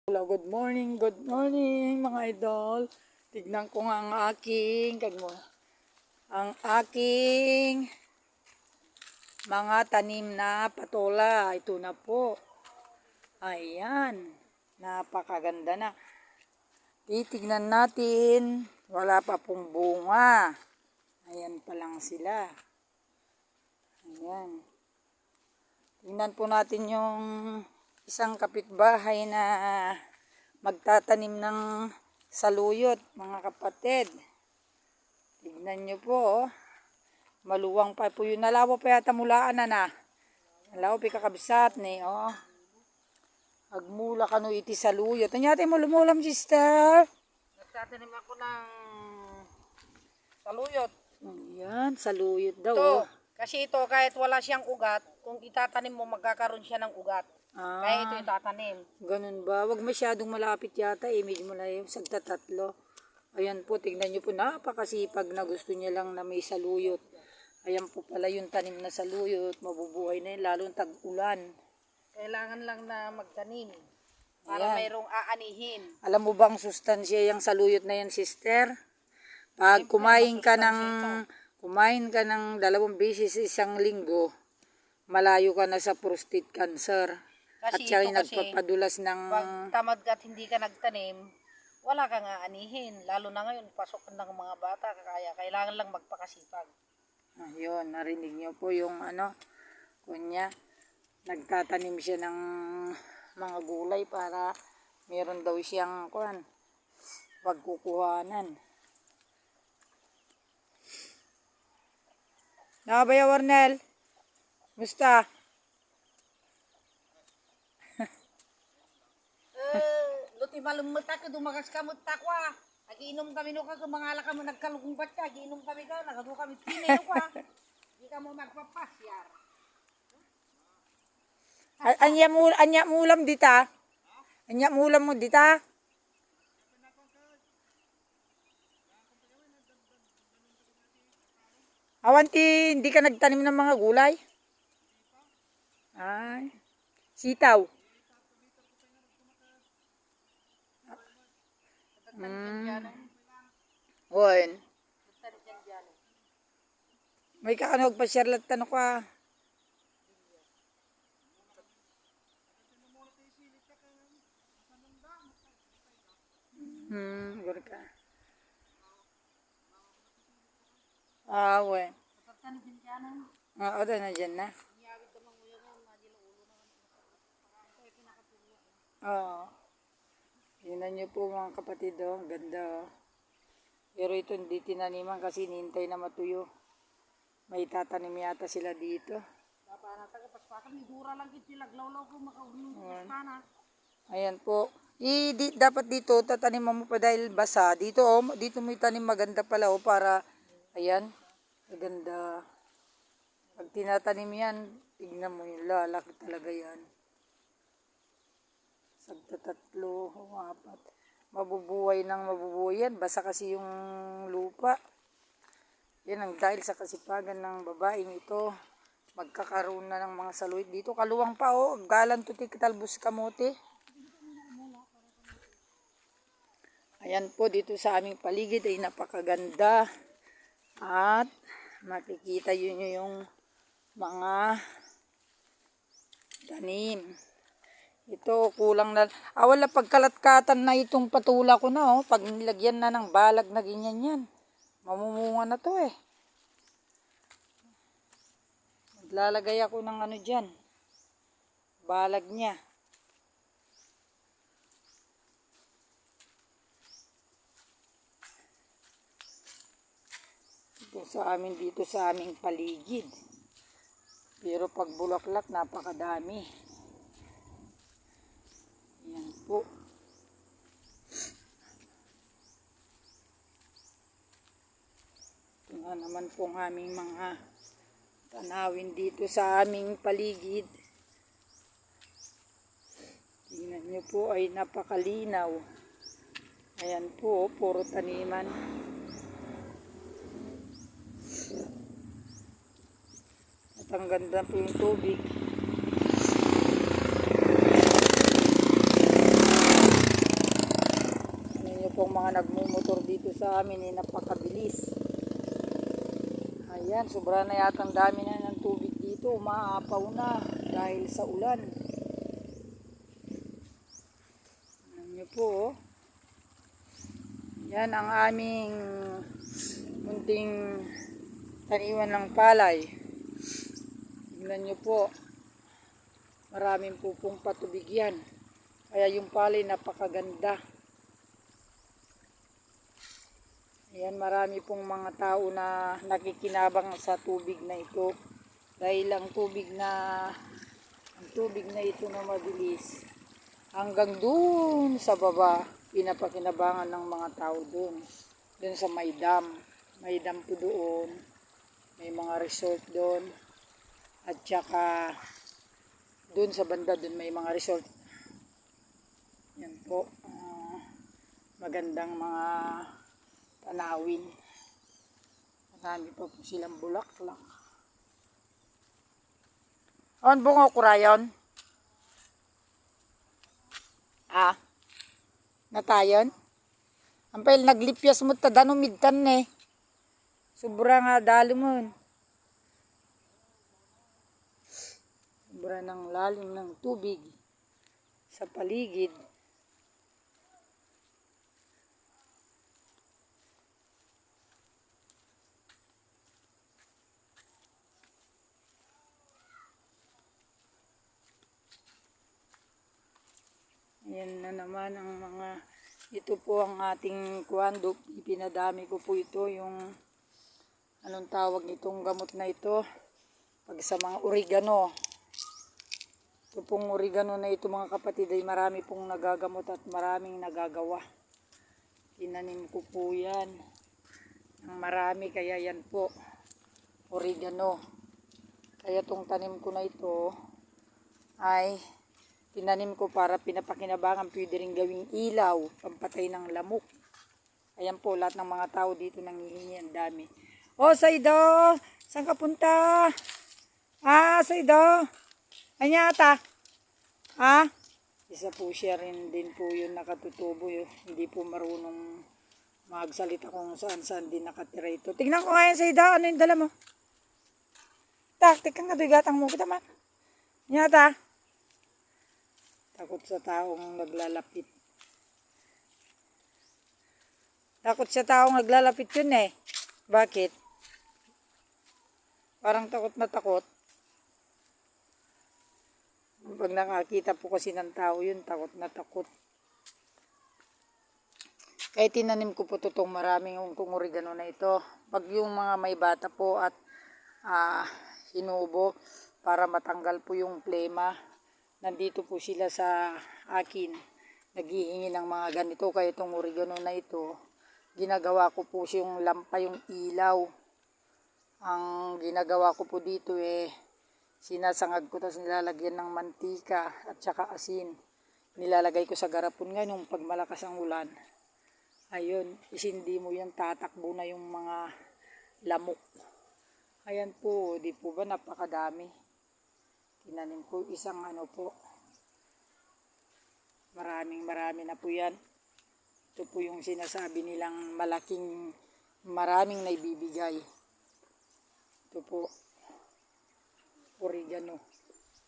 Hello, good morning mga idol. Tignan ko nga ang aking mga tanim na patola. Ito na po. Ayan, napakaganda na. Titignan natin, wala pa pong bunga. Ayan pa lang sila. Ayan. Tingnan po natin yung isang kapitbahay na magtatanim ng saluyot, mga kapatid. Tignan nyo po, oh. Maluwang pa po yun. Nalawa pa yata mulaan na. Nalawa pa kakabsat ni, oh. Agmula ka no iti saluyot. Ano natin mo lumulam, sister? Nagtatanim ako ng saluyot. Ayan, saluyot daw, Ito, oh. kasi ito kahit wala siyang ugat, kung itatanim mo magkakaroon siya ng ugat. Kaya ito yung tatanim. Ganun ba? Huwag masyadong malapit yata. Image mo na yung sagtatatlo. Ayan po, tignan nyo po. Napakasipag na gusto niya lang na may saluyot. Ayan po pala yung tanim na saluyot. Mabubuhay na yun, lalong tag-ulan. Kailangan lang na magtanim para mayroong aanihin. Alam mo bang sustansya yung saluyot na yan, sister? Pag kumain ka ng 2 beses isang linggo, malayo ka na sa prostate cancer. Kasi at siya ito nagpapadulas ng... pag tamad ka at hindi ka nagtanim, wala kang aanihin. Lalo na ngayon, pasok ng mga bata, kaya kailangan lang magpakasipag. Ayun, narinig niyo po yung kunya, nagtatanim siya ng mga gulay para meron daw siyang pagkukuhanan. Nakabaya, Warnel? Musta? Luti malumata ka, dumakas ka mo takwa. Nagiinom kami no ka, kumangala ka mo nagkalugumbat ka, giinom kami ka, nakado kami pinero ka. Hindi ka mo magpapasyar. Anya mulam dita? Anya mulam mo dita? Awanti, hindi ka nagtanim ng mga gulay? Ay, sitaw. Wen. May kakanog pa Charlotte tanong ka. Gano'n ka. We. Oo, na dyan na. Oo. Tingnan nyo po mga kapatid, oh. Ganda, oh. Pero ito hindi tinaniman kasi nintay na matuyo. May tatanim yata sila dito. Ayan po. Dapat dito tatanim mo pa dahil basa. Dito dito mo itanim maganda pala para ayan, maganda. Pag tinatanim yan, tignan mo yung lalaki talaga yan. Sagtatatlo, 4. Mabubuhay yan. Basa kasi yung lupa. Yan ang dahil sa kasipagan ng babaeng ito. Magkakaroon na ng mga saluyot dito. Kaluwang pa, oh. Galan to tikitalbus kamote. Ayan po, dito sa aming paligid ay napakaganda. At makikita nyo yung mga tanim. Ito, kulang na. Wala pagkalatkatan na itong patula ko na, oh. Pag nilagyan na ng balag na ganyan yan. Mamumunga na to, eh. Maglalagay ako ng dyan. Balag niya. Ito dito sa aming paligid. Pero pag bulaklak, napakadami. Yan po. Ito nga naman po ang aming mga tanawin dito sa aming paligid. Tingnan nyo po ay napakalinaw. Ayan po, puro taniman. At ang ganda po yung tubig. mga nagmumotor dito sa amin ay napakabilis. Ayan, sobra na yatang dami na ng tubig dito, umaapaw na dahil sa ulan. Alam niyo po, oh. Yan ang aming munting taniman ng palay. Tingnan niyo po, maraming pupong patubig yan. Kaya yung palay napakaganda. Ayan, marami pong mga tao na nakikinabang sa tubig na ito. Dahil ang tubig na ito na mabilis hanggang dun sa baba, pinapakinabangan ng mga tao dun sa may dam po doon, may mga resort doon, at saka dun sa banda dun may mga resort. Yan po, magandang mga tanawin, marami pa po silang bulaklak. On bungo kurayon? Natayon? Ampel naglipyas mo ta danumidtan eh. Sobra nga dalo mo. Sobra ng lalim ng tubig sa paligid. Yan na naman ang mga, ito po ang ating kuwando, ipinadami ko po ito, yung anong tawag nitong gamot na ito, pag sa mga oregano. Ito pong oregano na ito mga kapatid ay marami pong nagagamot at maraming nagagawa. Tinanim ko po yan ng marami, kaya yan po, oregano. Kaya itong tanim ko na ito ay tinanim ko para pinapakinabangan, pwede rin gawing ilaw, pampatay ng lamok. Ayan po, lahat ng mga tao dito nanghihingi, ang dami. Oh, Saido! Saan ka punta? Saido! Anyata? Isa po siya rin din po yun nakatutubo yun. Hindi po marunong magsalita kung saan din nakatira ito. Tingnan ko ngayon, Saido, ano yung dala mo? Tikang nga gatang mo kita man. Anyata? Takot sa taong naglalapit. Takot sa taong naglalapit yun eh. Bakit? Parang takot na takot. Pag nakakita po kasi ng tao yun, takot na takot. Kaya tinanim ko po itong maraming ungkong oregano na ito. Pag yung mga may bata po at hinubo para matanggal po yung plema, nandito po sila sa akin, naghihingi ng mga ganito. Kaya itong oregano na ito, ginagawa ko po siyang lampa, yung ilaw. Ang ginagawa ko po dito sinasangag ko, tapos nilalagyan ng mantika at saka asin. Nilalagay ko sa garapon ngayon pag malakas ang ulan. Ayun, isindi mo yan, tatakbo na yung mga lamok. Ayan po, di po ba napakadami. Tinanim ko isang po. Maraming na po yan. Ito po yung sinasabi nilang maraming naibibigay. Ito po, oregano.